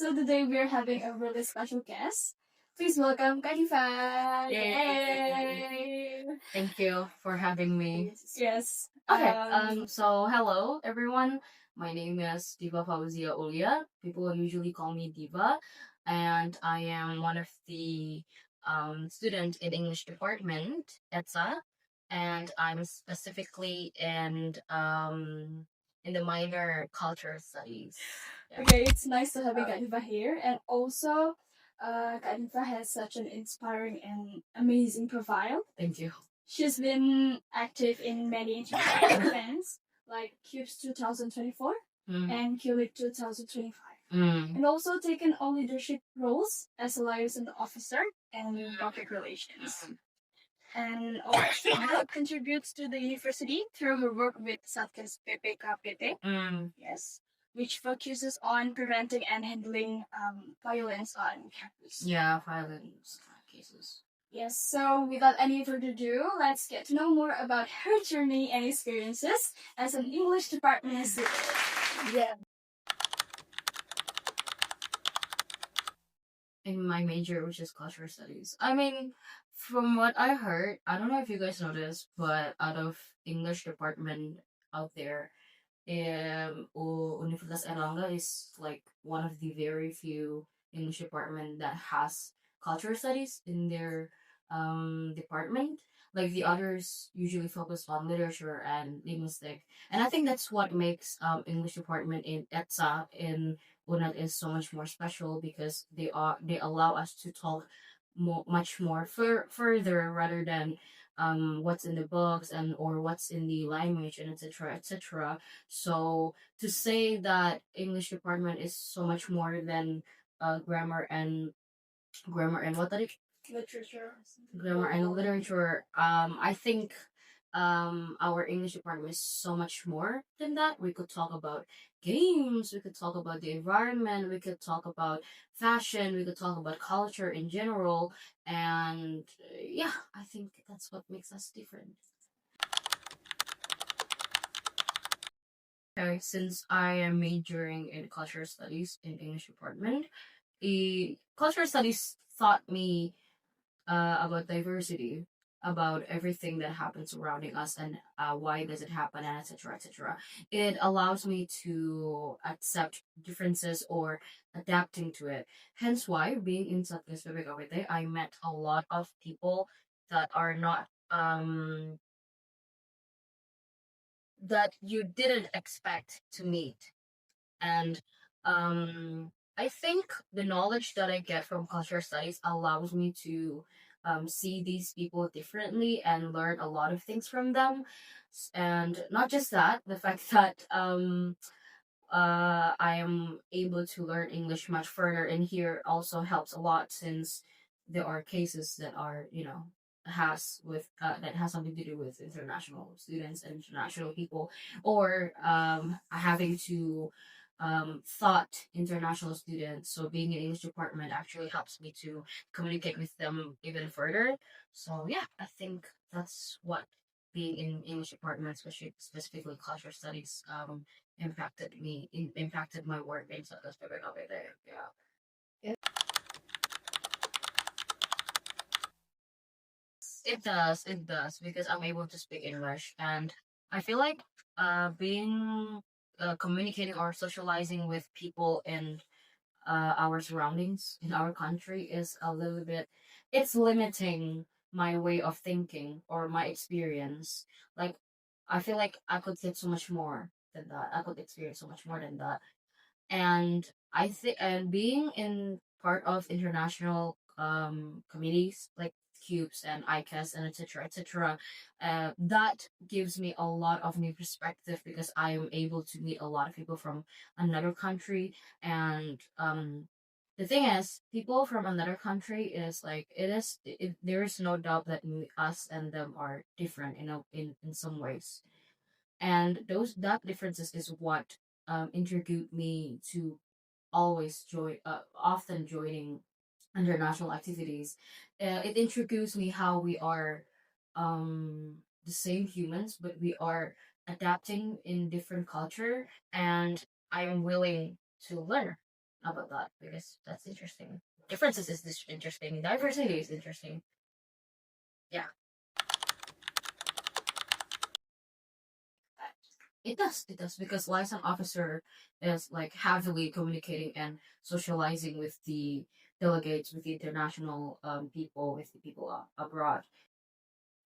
So today we're having a really special guest. Please welcome Kadifa. Yay! Thank you for having me. Yes. Okay. So hello everyone. My name is Diva Fauzia Ulia. People usually call me Diva, and I am one of the student in English department, ETSA, and I'm specifically in the minor culture studies. Yeah. Okay, it's nice to have Kadifa here, and also, Kadifa has such an inspiring and amazing profile. Thank you. She's been active in many international events like CUBES 2024 and QUIC 2025. And also taken on leadership roles as a liaison officer and public relations. And also contributes to the university through her work with Satgas PPKPT. Yes, which focuses on preventing and handling violence on campus. Yeah, violence cases. Yes, so without any further ado, let's get to know more about her journey and experiences as an English department student. Yeah. In my major, which is cultural studies. I mean, from what I heard, I don't know if you guys know this, but out of English department out there, Universitas Erlangga is like one of the very few English department that has cultural studies in their department. Like the others usually focus on literature and linguistic, and I think that's what makes English department in ETSA in UNAD is so much more special because they allow us to talk much more further rather than what's in the books and or what's in the language and etc etc. So to say that English department is so much more than grammar and what that is Literature. grammar and literature, I think our English department is so much more than that. We could talk about games, we could talk about the environment, we could talk about fashion, we could talk about culture in general, and yeah, I think that's what makes us different. Okay, since I am majoring in cultural studies in English department, cultural studies taught me about diversity, about everything that happens surrounding us and why does it happen, and etc etc. It allows me to accept differences or adapting to it. Hence why being in Satgas PPKWT, I met a lot of people that are not that you didn't expect to meet. And I think the knowledge that I get from cultural studies allows me to see these people differently and learn a lot of things from them. And not just that, the fact that I am able to learn English much further in here also helps a lot since there are cases that are, that has something to do with international students and international people, or having to thought international students. So being in English department actually helps me to communicate with them even further. So yeah, I think that's what being in English department, especially specifically cultural studies, impacted my work in South Pacific over there. Yeah. It does because I'm able to speak English, and I feel like being communicating or socializing with people in our surroundings in our country is a little bit, it's limiting my way of thinking or my experience. Like I feel like I could get so much more than that. I could experience so much more than that. And I think, and being in part of international committees like cubes and ICAS and etc etc, that gives me a lot of new perspective because I am able to meet a lot of people from another country. And the thing is, people from another country is like, there is no doubt that us and them are different, in some ways. And those that differences is what intrigued me to often joining international activities. It intrigues me how we are the same humans, but we are adapting in different culture, and I am willing to learn about that because that's interesting. Differences is this interesting. Diversity is interesting. Yeah. It does. It does because liaison officer is like heavily communicating and socializing with the delegates, with the international people, with the people abroad.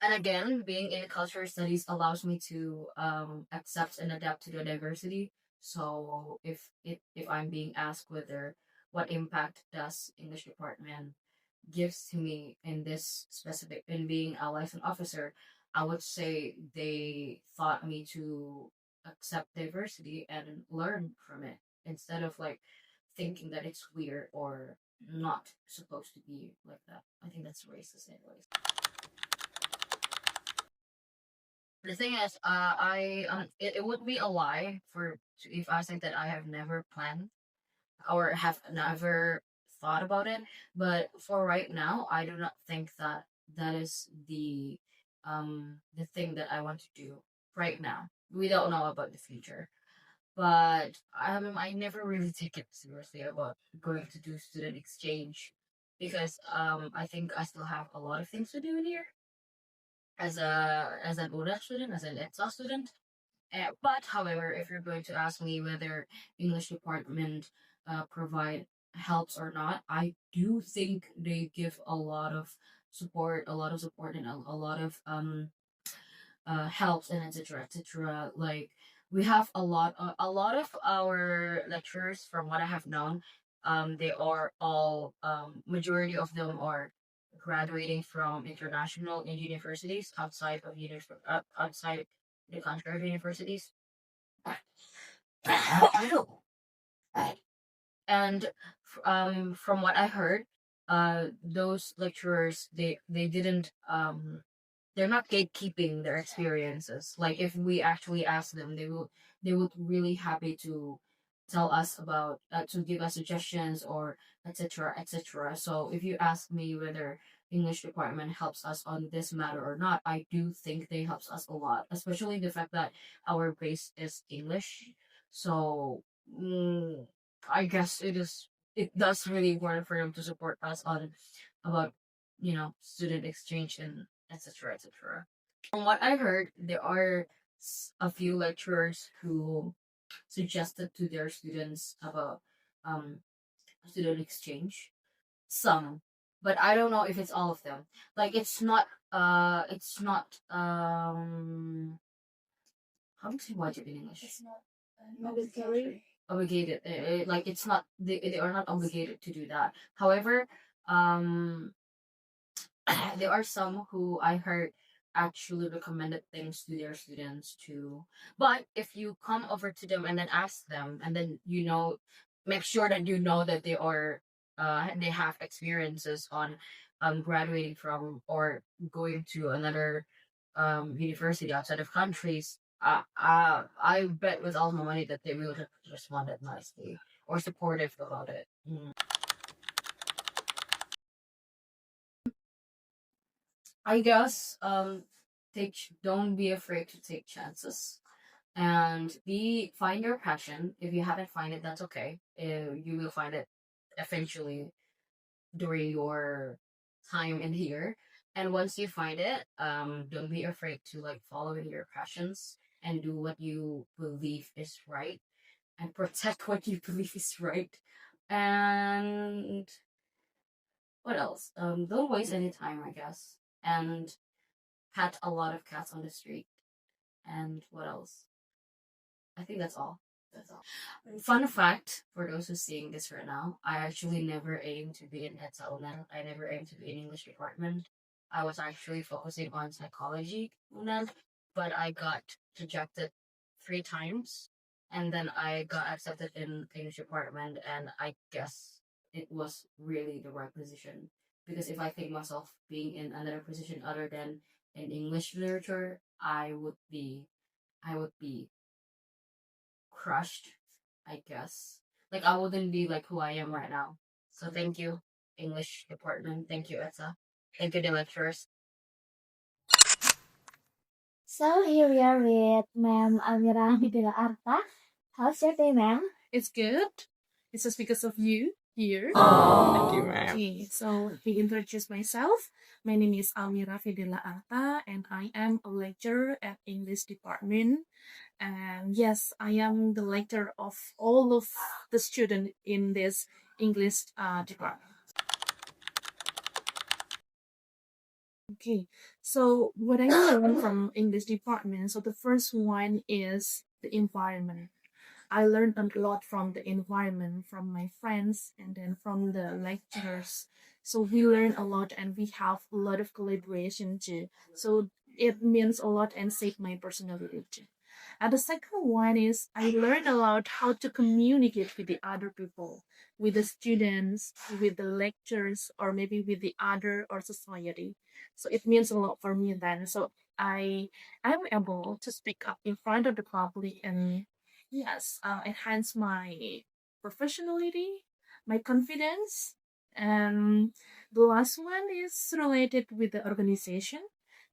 And again, being in cultural studies allows me to accept and adapt to the diversity. So if I'm being asked whether what impact does English department gives to me in this specific in being a licensed officer, I would say they taught me to accept diversity and learn from it instead of like thinking that it's weird or not supposed to be like that. I think that's racist anyways. The thing is, it would be a lie if I say that I have never planned or have never thought about it. But for right now, I do not think that that is the thing that I want to do right now. We don't know about the future, but I never really take it seriously about going to do student exchange because I think I still have a lot of things to do in here as an UNA student, as an ETSA student. But however, if you're going to ask me whether English department provide helps or not, I do think they give a lot of support, and a lot of helps and etc. etc. Like we have a lot of our lecturers, from what I have known, they are all majority of them are graduating from international universities outside the country of universities. I don't. And from what I heard, those lecturers they didn't they're not gatekeeping their experiences. Like if we actually ask them, they would really happy to tell us about to give us suggestions or etc etc. So if you ask me whether English department helps us on this matter or not, I do think they helps us a lot, especially the fact that our base is English. So I guess it does really important for them to support us on about student exchange and etc etc. From what I heard, there are a few lecturers who suggested to their students about um student exchange. Some, but I don't know if it's all of them. Like how do you say wajib in English? It's not mandatory. Obligated. Like it's not they are not obligated to do that. However, um there are some who I heard actually recommended things to their students too. But if you come over to them and then ask them, and then make sure that you know that they have experiences on graduating from or going to another university outside of countries. I bet with all my money that they will have responded nicely or supportive about it. I guess don't be afraid to take chances and find your passion. If you haven't find it, that's okay. You will find it eventually during your time in here. And once you find it, don't be afraid to like follow in your passions and do what you believe is right and protect what you believe is right. And what else? Don't waste any time, I guess. And pet a lot of cats on the street. And what else? I think that's all. That's all. Fun fact for those who's seeing this right now, I actually never aimed to be in ETSA UNED. I never aimed to be in English department. I was actually focusing on psychology UNED, but I got rejected 3 times. And then I got accepted in English department, and I guess it was really the right position. Because if I think myself being in another position other than in English literature, I would be crushed, I guess. Like I wouldn't be like who I am right now. So thank you, English department. Thank you, Etsa. Thank you, the lecturers. So here we are with Ma'am Amira Midila Arta. How's your day, ma'am? It's good. It's just because of you here. Thank you, ma'am. Okay, so let me introduce myself. My name is Almira Fidela Arta, and I am a lecturer at English department. And yes, I am the lecturer of all of the students in this English department. Okay, so what I learned from English department, so the first one is the environment. I learned a lot from the environment, from my friends, and then from the lecturers. So we learn a lot and we have a lot of collaboration too. So it means a lot and shaped my personality too. And the second one is I learned a lot how to communicate with the other people, with the students, with the lecturers, or maybe with the other or society. So it means a lot for me then. So I'm able to speak up in front of the public and yes, enhance my professionality, my confidence, and the last one is related with the organization.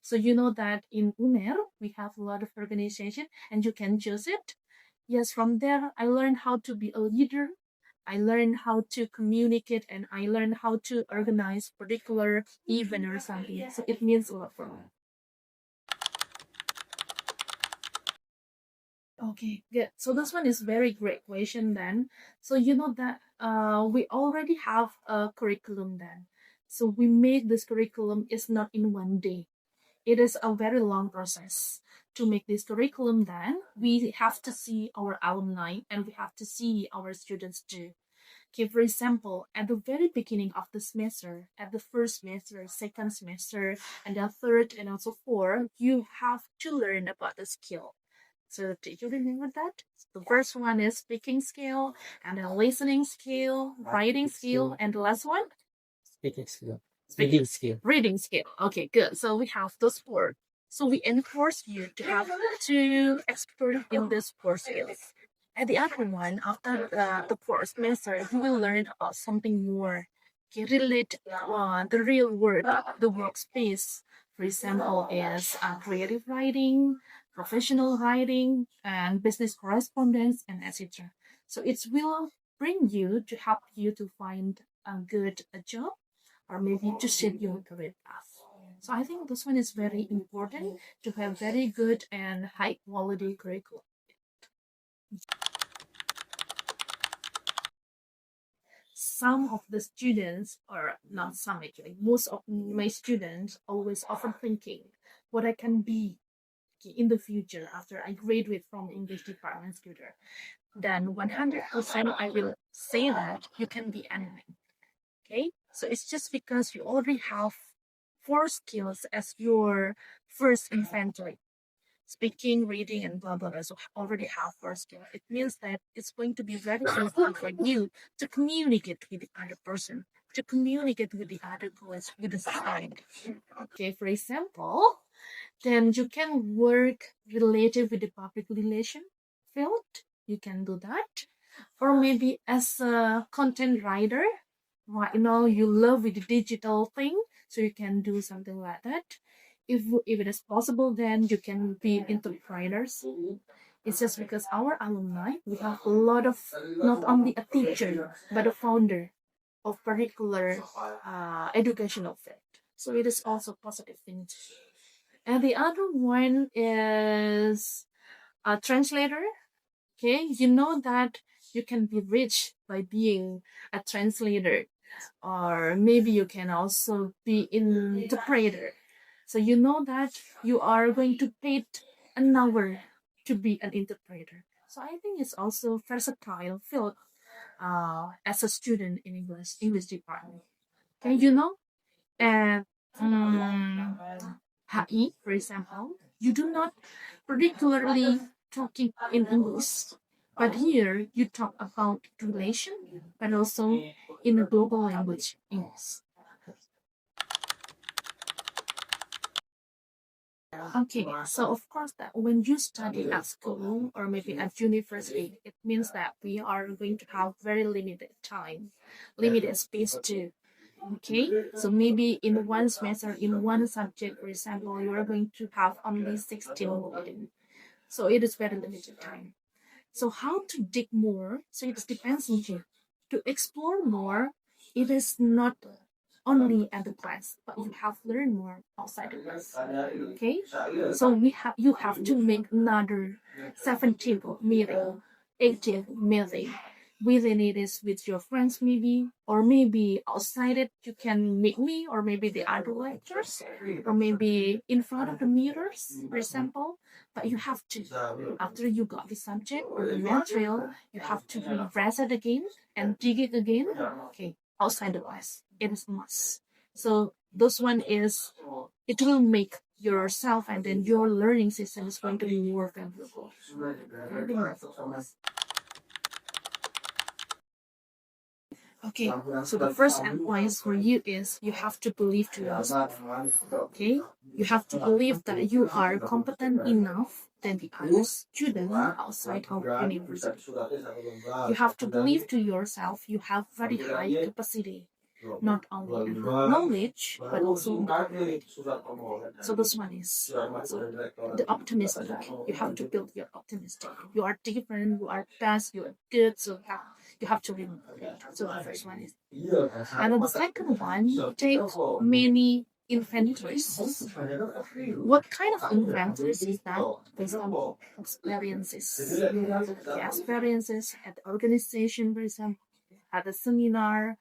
So you know that in UNER we have a lot of organization, and you can choose it. Yes, from there I learned how to be a leader. I learned how to communicate, and I learned how to organize particular event or something. So it means a lot for me. Okay, good. So this one is very great question then. So you know that we already have a curriculum then. So we make this curriculum is not in one day. It is a very long process to make this curriculum then. We have to see our alumni and we have to see our students too. Okay, for example, at the very beginning of the semester, at the first semester, second semester, and the third and also fourth, you have to learn about the skill. So do you remember that? The first one is speaking skill, and then listening skill, writing skill, and the last one? Speaking skill. Reading skill. Reading skill. Okay, good. So we have those four. So we enforce you to have to expert in these four skills. And the other one, after the fourth semester, you will learn about something more. Okay, relate the real world, the workspace. For example, is creative writing, professional writing, and business correspondence, and etc. So it will bring you to help you to find a good job or maybe to shape your career path. So I think this one is very important to have very good and high quality curriculum. Some of the students, or not some actually, most of my students always overthinking what I can be in the future after I graduate from English department tutor. Then 100% I will say that you can be anything. Okay, so it's just because you already have four skills as your first inventory: speaking, reading, and blah blah blah. So already have four skills. It means that it's going to be very easy for you to communicate with the other person, to communicate with the other colleagues, with the society. Okay, for example, then you can work related with the public relation field. You can do that, or maybe as a content writer. Right now, you love with the digital thing, so you can do something like that. If it is possible, then you can be entrepreneurs. It's just because our alumni, we have a lot of not only a teacher but a founder of particular educational field. So it is also positive thing. And the other one is a translator. Okay, you know that you can be rich by being a translator, or maybe you can also be interpreter. So you know that you are going to pay an hour to be an interpreter. So I think it's also versatile field as a student in English department. Okay, you know, and HI, for example, you do not particularly talking in English, but here you talk about relation, but also in a global language, English. Okay, so of course that when you study at school or maybe at university, it means that we are going to have very limited time, limited space too. Okay, so maybe in one semester, in one subject, for example, you are going to have only 16 modules. So it is very limited time. So how to dig more? So it depends on you. to explore more, it is not only at the class, but you have learned more outside the class. Okay, so you have to make another 17th meeting, 18th meeting. Within it is with your friends maybe, or maybe outside it you can meet me, or maybe the other lecturers, or maybe in front of the mirrors, for example. But you have to, after you got the subject or the material, you have to revise it again and dig it again. Okay, outside the class, it is a must. So those one is, it will make yourself and then your learning system is going to be more valuable. Okay, so the first advice for you is you have to believe to yourself. Okay, you have to believe that you are competent enough than the other students outside of university. You have to believe to yourself you have very high capacity, not only in knowledge but also in ability. So this one is the optimistic. You have to build your optimistic. You are different. You are best. You are good. So you have to remember it. So the first one is, and then the second one, take many inventories. What kind of inventories is that? Based on experiences. The experiences at the organization, for example, at the seminar,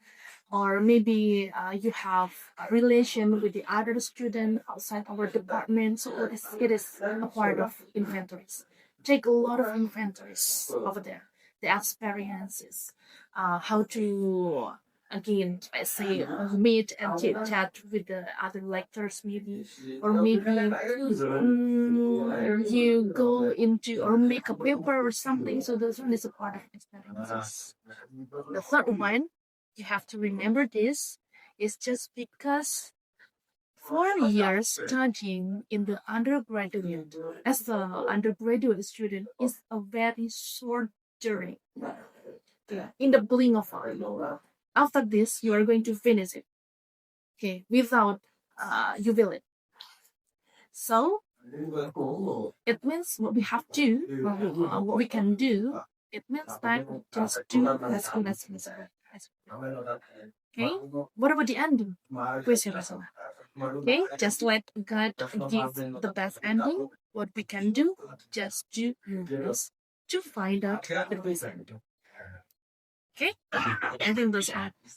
or maybe you have a relation with the other student outside our department. So it is a part of inventories. Take a lot of inventories over there. The experiences, how to, again, let's say, meet and chit chat with the other lecturers, maybe, or maybe you go into or make a paper or something. So this one is a part of experiences. The third one, you have to remember this, is just because 4 years studying in the undergraduate as an undergraduate student is a very short journey. In the blink of an eye. After this, you are going to finish it. Okay, without you will it. So it means what we have to, what we can do. It means that just do less. Okay, what about the ending? Okay, just let God give the best ending. What we can do, just do this to find out the best ending. Okay, ending those ads.